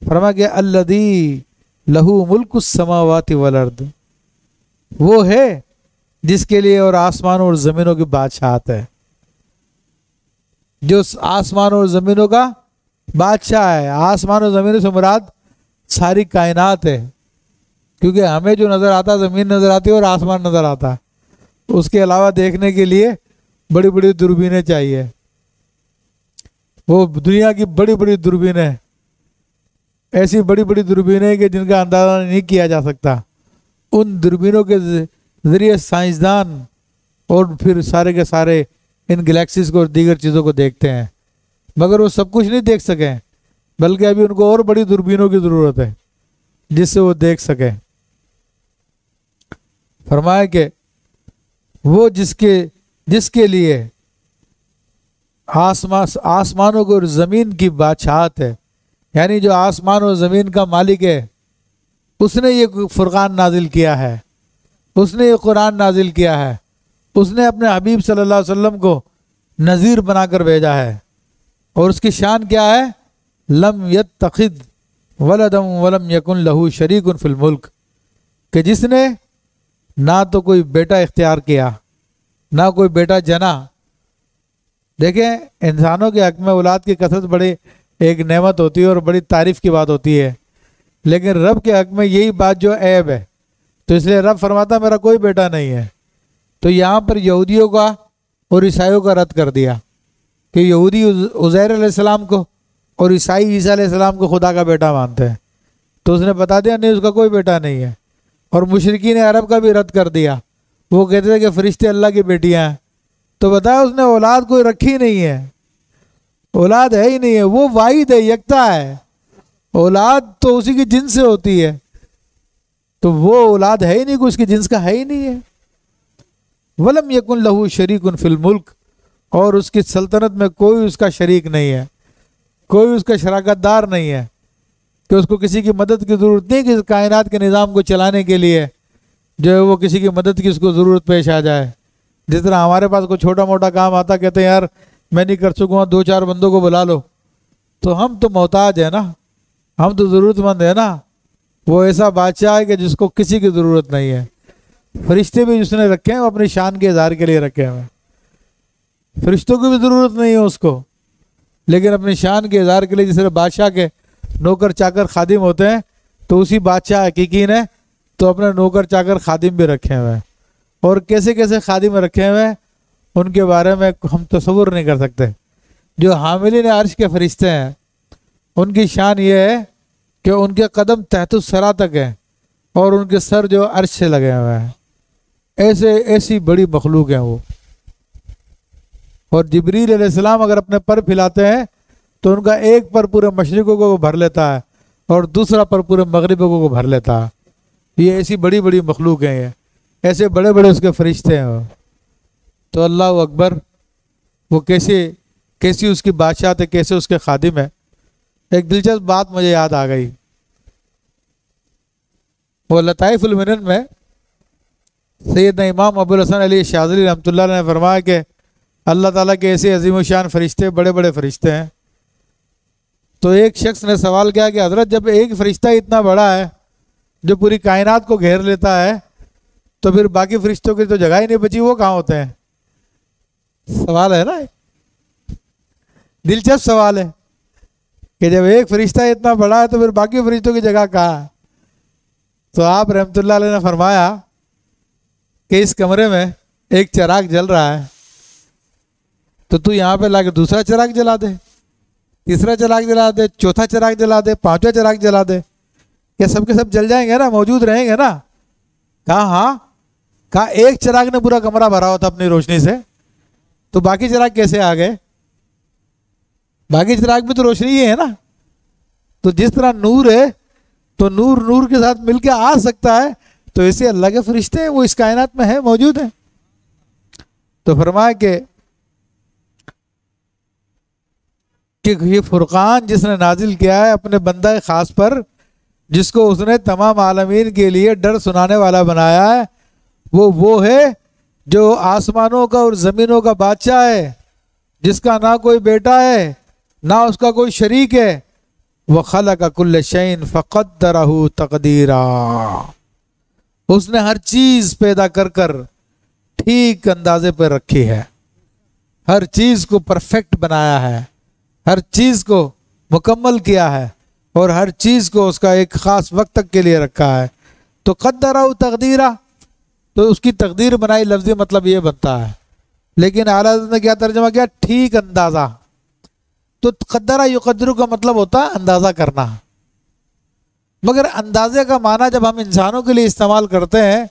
فرمایا کہ الذی لہو ملک السماوات والارض، وہ ہے جس کے لیے اور آسمانوں اور زمینوں کی بادشاہت ہے، جو آسمانوں اور زمینوں کا بادشاہ ہے۔ آسمان اور زمینوں سے مراد ساری کائنات ہے، کیونکہ ہمیں جو نظر آتا ہے زمین نظر آتی ہے اور آسمان نظر آتا ہے، اس کے علاوہ دیکھنے کے لیے بڑی بڑی دوربینیں چاہیے۔ وہ دنیا کی بڑی بڑی دوربینیں، ایسی بڑی بڑی دوربینیں کہ جن کا اندازہ نہیں کیا جا سکتا۔ ان دوربینوں کے ذریعے سائنسدان اور پھر سارے کے سارے ان گلیکسیز کو اور دیگر چیزوں کو دیکھتے ہیں، مگر وہ سب کچھ نہیں دیکھ سکیں، بلکہ ابھی ان کو اور بڑی دوربینوں کی ضرورت ہے جس سے وہ دیکھ سکیں۔ فرمایا کہ وہ جس کے لیے آسمانوں کو اور زمین کی بادشاہت ہے، یعنی جو آسمان اور زمین کا مالک ہے، اس نے یہ فرقان نازل کیا ہے، اس نے یہ قرآن نازل کیا ہے، اس نے اپنے حبیب صلی اللہ علیہ وسلم کو نذیر بنا کر بھیجا ہے، اور اس کی شان کیا ہے؟ لم یتخذ ولدا ولم یکن لہ شریک فی الملک، کہ جس نے نہ تو کوئی بیٹا اختیار کیا نہ کوئی بیٹا جنا۔ دیکھیں، انسانوں کے حق میں اولاد کی کثرت بڑی ایک نعمت ہوتی ہے اور بڑی تعریف کی بات ہوتی ہے، لیکن رب کے حق میں یہی بات جو عیب ہے، تو اس لیے رب فرماتا میرا کوئی بیٹا نہیں ہے۔ تو یہاں پر یہودیوں کا اور عیسائیوں کا رد کر دیا کہ یہودی عزیر علیہ السلام کو اور عیسائی عیسیٰ علیہ السلام کو خدا کا بیٹا مانتے ہیں، تو اس نے بتا دیا نہیں، اس کا کوئی بیٹا نہیں ہے۔ اور مشرکین عرب کا بھی رد کر دیا، وہ کہتے تھے کہ فرشتے اللہ کی بیٹیاں ہیں، تو بتایا اس نے اولاد کوئی رکھی نہیں ہے، اولاد ہے ہی نہیں ہے، وہ واحد ہے، یکتا ہے، اولاد تو اسی کی جنس سے ہوتی ہے، تو وہ اولاد ہے ہی نہیں، کوئی اس کی جنس کا ہے ہی نہیں ہے۔ ولم یکن لہ شریک فی الملک، اور اس کی سلطنت میں کوئی اس کا شریک نہیں ہے، کوئی اس کا شراکت دار نہیں ہے، کہ اس کو کسی کی مدد کی ضرورت نہیں، کہ اس کائنات کے نظام کو چلانے کے لیے جو ہے وہ کسی کی مدد کی اس کو ضرورت پیش آ جائے۔ جس طرح ہمارے پاس کوئی چھوٹا موٹا کام آتا، کہتے ہیں یار میں نہیں کر سکوں، 2-4 بندوں کو بلا لو، تو ہم تو محتاج ہیں نا، ہم تو ضرورت مند ہیں نا۔ وہ ایسا بادشاہ ہے کہ جس کو کسی کی ضرورت نہیں ہے۔ فرشتے بھی جس نے رکھے ہیں وہ اپنی شان کے اظہار کے لیے رکھے ہوئے ہیں، فرشتوں کی بھی ضرورت نہیں ہے اس کو، لیکن اپنی شان کے اظہار کے لیے جس طرح بادشاہ کے نوکر چاکر خادم ہوتے ہیں، تو اسی بادشاہ حقیقی نے تو اپنے نوکر چاکر خادم بھی رکھے ہوئے ہیں، اور کیسے کیسے خادم رکھے ہوئے ہیں ان کے بارے میں ہم تصور نہیں کر سکتے۔ جو حاملین عرش کے فرشتے ہیں ان کی شان یہ ہے کہ ان کے قدم تحت الثری تک ہیں، اور ان کے سر جو عرش سے لگے ہوئے ہیں، ایسی بڑی مخلوق ہیں وہ۔ اور جبریل علیہ السلام اگر اپنے پر پھیلاتے ہیں تو ان کا ایک پر پورے مشرقوں کو بھر لیتا ہے اور دوسرا پر پورے مغربوں کو بھر لیتا ہے۔ یہ ایسی بڑی بڑی مخلوق ہیں، یہ ایسے بڑے بڑے اس کے فرشتے ہیں وہ۔ تو اللہ اکبر، وہ کیسی اس کی بادشاہت ہے، کیسے اس کے خادم ہے۔ ایک دلچسپ بات مجھے یاد آ گئی، وہ لطائف المنن میں سیدنا امام ابو الحسن علی شاذلی رحمۃ اللہ علیہ نے فرمایا کہ اللہ تعالیٰ کے ایسے عظیم و شان فرشتے، بڑے بڑے فرشتے ہیں۔ تو ایک شخص نے سوال کیا کہ حضرت جب ایک فرشتہ اتنا بڑا ہے جو پوری کائنات کو گھیر لیتا ہے، تو پھر باقی فرشتوں کی تو جگہ ہی نہیں بچی، وہ کہاں ہوتے ہیں؟ سوال ہے نا، دلچسپ سوال ہے کہ جب ایک فرشتہ اتنا بڑا ہے تو پھر باقی فرشتوں کی جگہ کہاں ہے؟ تو آپ رحمۃ اللہ علیہ نے فرمایا کہ اس کمرے میں ایک چراغ جل رہا ہے، تو یہاں پہ لا کے دوسرا چراغ جلا دے، تیسرا چراغ جلا دے، چوتھا چراغ جلا دے، پانچواں چراغ جلا دے، کیا سب کے سب جل جائیں گے نا، موجود رہیں گے نا؟ کہا ہاں۔ کہا ایک چراغ نے پورا کمرہ بھرا ہوا تھا اپنی روشنی سے، تو باقی چراغ کیسے آ گئے؟ باقی چراغ بھی تو روشنی ہی ہے نا۔ تو جس طرح نور ہے تو نور کے ساتھ مل کے آ سکتا ہے، تو ایسے اللہ کے فرشتے ہیں، وہ اس کائنات میں ہیں، موجود ہیں۔ تو فرمایا کہ یہ فرقان جس نے نازل کیا ہے اپنے بندہ خاص پر، جس کو اس نے تمام عالمین کے لیے ڈر سنانے والا بنایا ہے، وہ ہے جو آسمانوں کا اور زمینوں کا بادشاہ ہے، جس کا نہ کوئی بیٹا ہے نہ اس کا کوئی شریک ہے، وخلق کل شیء فقدرہ تقدیرا، اس نے ہر چیز پیدا کر کر ٹھیک اندازے پر رکھی ہے، ہر چیز کو پرفیکٹ بنایا ہے، ہر چیز کو مکمل کیا ہے، اور ہر چیز کو اس کا ایک خاص وقت تک کے لیے رکھا ہے۔ تو قدرہ تقدیرہ، تو اس کی تقدیر بنائی، لفظی مطلب یہ بنتا ہے، لیکن اعلیٰ حضرت نے کیا ترجمہ کیا؟ ٹھیک اندازہ۔ تو قدرہ یقدر کا مطلب ہوتا ہے اندازہ کرنا، مگر اندازے کا معنی جب ہم انسانوں کے لیے استعمال کرتے ہیں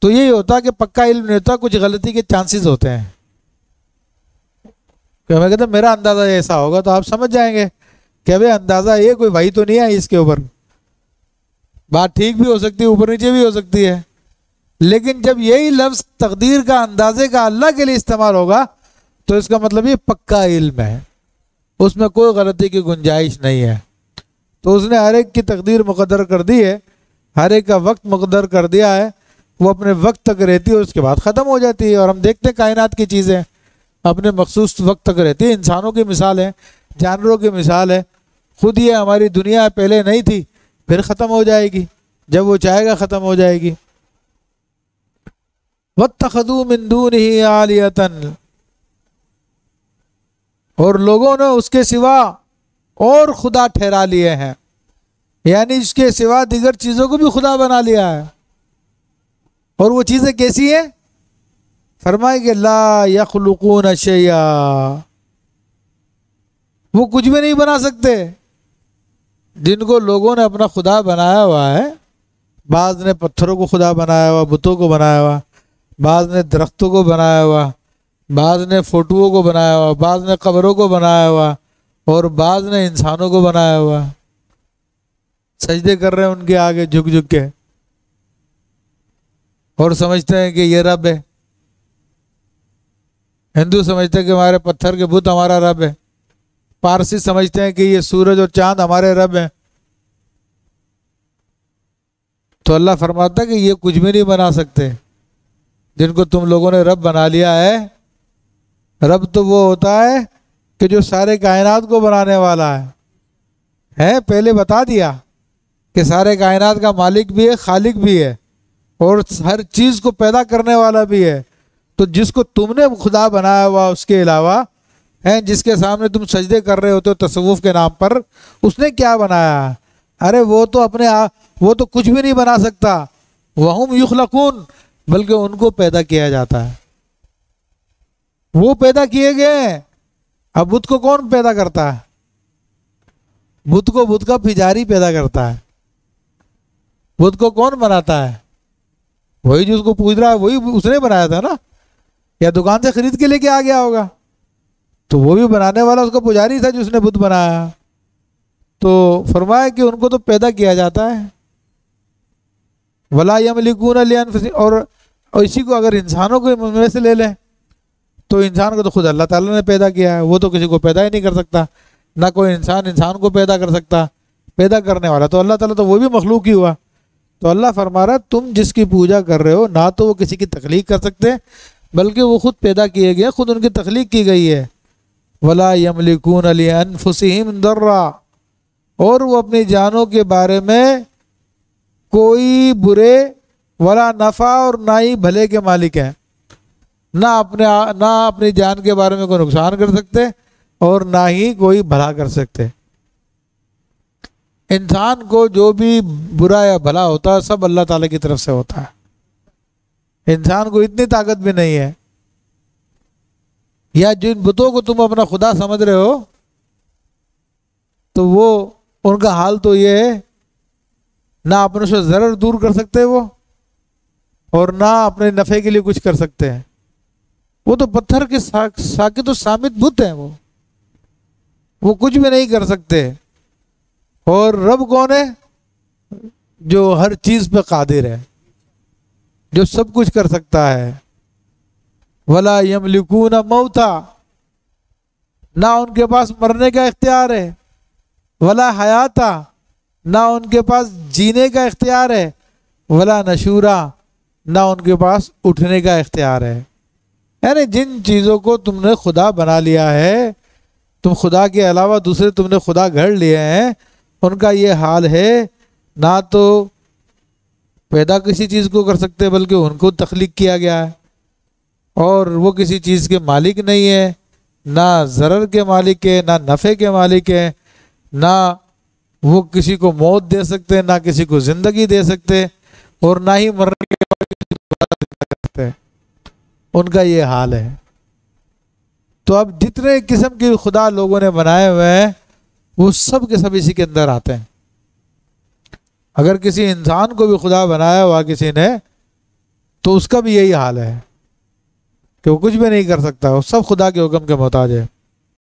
تو یہی ہوتا ہے کہ پکا علم نہیں ہوتا، کچھ غلطی کے چانسز ہوتے ہیں۔ کہ ہمیں کہتے ہیں میرا اندازہ ایسا ہوگا، تو آپ سمجھ جائیں گے کہ بھائی اندازہ یہ کوئی بھائی تو نہیں ہے اس کے اوپر، بات ٹھیک بھی ہو سکتی ہے، اوپر نیچے بھی ہو سکتی ہے۔ لیکن جب یہی لفظ تقدیر کا، اندازے کا اللہ کے لیے استعمال ہوگا تو اس کا مطلب یہ پکا علم ہے، اس میں کوئی غلطی کی گنجائش نہیں ہے۔ تو اس نے ہر ایک کی تقدیر مقدر کر دی ہے، ہر ایک کا وقت مقدر کر دیا ہے، وہ اپنے وقت تک رہتی ہے اور اس کے بعد ختم ہو جاتی ہے۔ اور ہم دیکھتے ہیں کائنات کی چیزیں اپنے مخصوص وقت تک رہتی ہے، انسانوں کی مثال ہے، جانوروں کی مثال ہے، خود یہ ہماری دنیا پہلے نہیں تھی، پھر ختم ہو جائے گی، جب وہ چاہے گا ختم ہو جائے گی۔ وَاتَّخَذُوا مِن دُونِهِ آلِهَةً، اور لوگوں نے اس کے سوا اور خدا ٹھہرا لیے ہیں، یعنی اس کے سوا دیگر چیزوں کو بھی خدا بنا لیا ہے۔ اور وہ چیزیں کیسی ہیں؟ فرمائے کہ لا یخلقون شیئا، وہ کچھ بھی نہیں بنا سکتے۔ جن کو لوگوں نے اپنا خدا بنایا ہوا ہے، بعض نے پتھروں کو خدا بنایا ہوا، بتوں کو بنایا ہوا، بعض نے درختوں کو بنایا ہوا، بعض نے فوٹوؤں کو بنایا ہوا، بعض نے قبروں کو بنایا ہوا، اور بعض نے انسانوں کو بنایا ہوا، سجدے کر رہے ہیں ان کے آگے جھک جھک کے، اور سمجھتے ہیں کہ یہ رب ہے۔ ہندو سمجھتے ہیں کہ ہمارے پتھر کے بت ہمارا رب ہے، پارسی سمجھتے ہیں کہ یہ سورج اور چاند ہمارے رب ہیں۔ تو اللہ فرماتا ہے کہ یہ کچھ بھی نہیں بنا سکتے، جن کو تم لوگوں نے رب بنا لیا ہے۔ رب تو وہ ہوتا ہے کہ جو سارے کائنات کو بنانے والا ہے، پہلے بتا دیا کہ سارے کائنات کا مالک بھی ہے، خالق بھی ہے، اور ہر چیز کو پیدا کرنے والا بھی ہے۔ تو جس کو تم نے خدا بنایا ہوا اس کے علاوہ ہیں، جس کے سامنے تم سجدے کر رہے ہوتے ہو تصوف کے نام پر، اس نے کیا بنایا؟ ارے وہ تو اپنے وہ تو کچھ بھی نہیں بنا سکتا۔ وَهُمْ يُخْلَقُونَ، بلکہ ان کو پیدا کیا جاتا ہے، وہ پیدا کیے گئے ہیں۔ اب بت کو کون پیدا کرتا ہے؟ بت کو بت کا پجاری پیدا کرتا ہے۔ بت کو کون بناتا ہے؟ وہی جو اس کو پوج رہا ہے، وہی اس نے بنایا تھا نا، یا دکان سے خرید کے لے کے آ گیا ہوگا، تو وہ بھی بنانے والا اس کا پجاری تھا جس نے بت بنایا۔ تو فرمایا کہ ان کو تو پیدا کیا جاتا ہے۔ وَلَا يَمْلِكُونَ لِأَنفُسِهِمْ، اور اسی کو اگر انسانوں کو میں سے لے لیں تو انسان کو تو خود اللہ تعالیٰ نے پیدا کیا ہے، وہ تو کسی کو پیدا ہی نہیں کر سکتا، نہ کوئی انسان کو پیدا کر سکتا، پیدا کرنے والا تو اللہ تعالیٰ، تو وہ بھی مخلوق ہی ہوا۔ تو اللہ فرما رہا ہے تم جس کی پوجا کر رہے ہو، نہ تو وہ کسی کی تخلیق کر سکتے بلکہ وہ خود پیدا کیے گئے، خود ان کی تخلیق کی گئی ہے۔ وَلَا يَمْلِكُونَ لِأَنفُسِهِمْ ضَرًّا، اور وہ اپنی جانوں کے بارے میں کوئی برے ولا نفع، اور نہ ہی بھلے کے مالک ہیں، نہ اپنی جان کے بارے میں کوئی نقصان کر سکتے اور نہ ہی کوئی بھلا کر سکتے۔ انسان کو جو بھی برا یا بھلا ہوتا ہے سب اللہ تعالیٰ کی طرف سے ہوتا ہے۔ انسان کو اتنی طاقت بھی نہیں ہے، یا جن بتوں کو تم اپنا خدا سمجھ رہے ہو تو وہ ان کا حال تو یہ ہے، نہ اپنے سے ضرر دور کر سکتے وہ، اور نہ اپنے نفع کے لیے کچھ کر سکتے ہیں۔ وہ تو پتھر کے ساکت و سامت بت ہیں، وہ کچھ بھی نہیں کر سکتے۔ اور رب کون ہے؟ جو ہر چیز پہ قادر ہے، جو سب کچھ کر سکتا ہے۔ وَلَا يَمْلِكُونَ مَوْتًا، نہ ان کے پاس مرنے کا اختیار ہے، وَلَا حَيَاتًا، نہ ان کے پاس جینے کا اختیار ہے، وَلَا نَشُورًا، نہ ان کے پاس اٹھنے کا اختیار ہے۔ یعنی جن چیزوں کو تم نے خدا بنا لیا ہے، تم خدا کے علاوہ دوسرے تم نے خدا گھڑ لیے ہیں، ان کا یہ حال ہے، نہ تو پیدا کسی چیز کو کر سکتے بلکہ ان کو تخلیق کیا گیا ہے، اور وہ کسی چیز کے مالک نہیں ہے، نہ ضرر کے مالک ہے، نہ نفع کے مالک ہے، نہ وہ کسی کو موت دے سکتے، نہ کسی کو زندگی دے سکتے، اور نہ ہی مرنے کے بعد کسی کو بات کر سکتے۔ ان کا یہ حال ہے۔ تو اب جتنے قسم کے خدا لوگوں نے بنائے ہوئے ہیں وہ سب کے سب اسی کے اندر آتے ہیں۔ اگر کسی انسان کو بھی خدا بنایا ہوا کسی نے تو اس کا بھی یہی حال ہے کہ وہ کچھ بھی نہیں کر سکتا، وہ سب خدا کے حکم کے محتاج ہے۔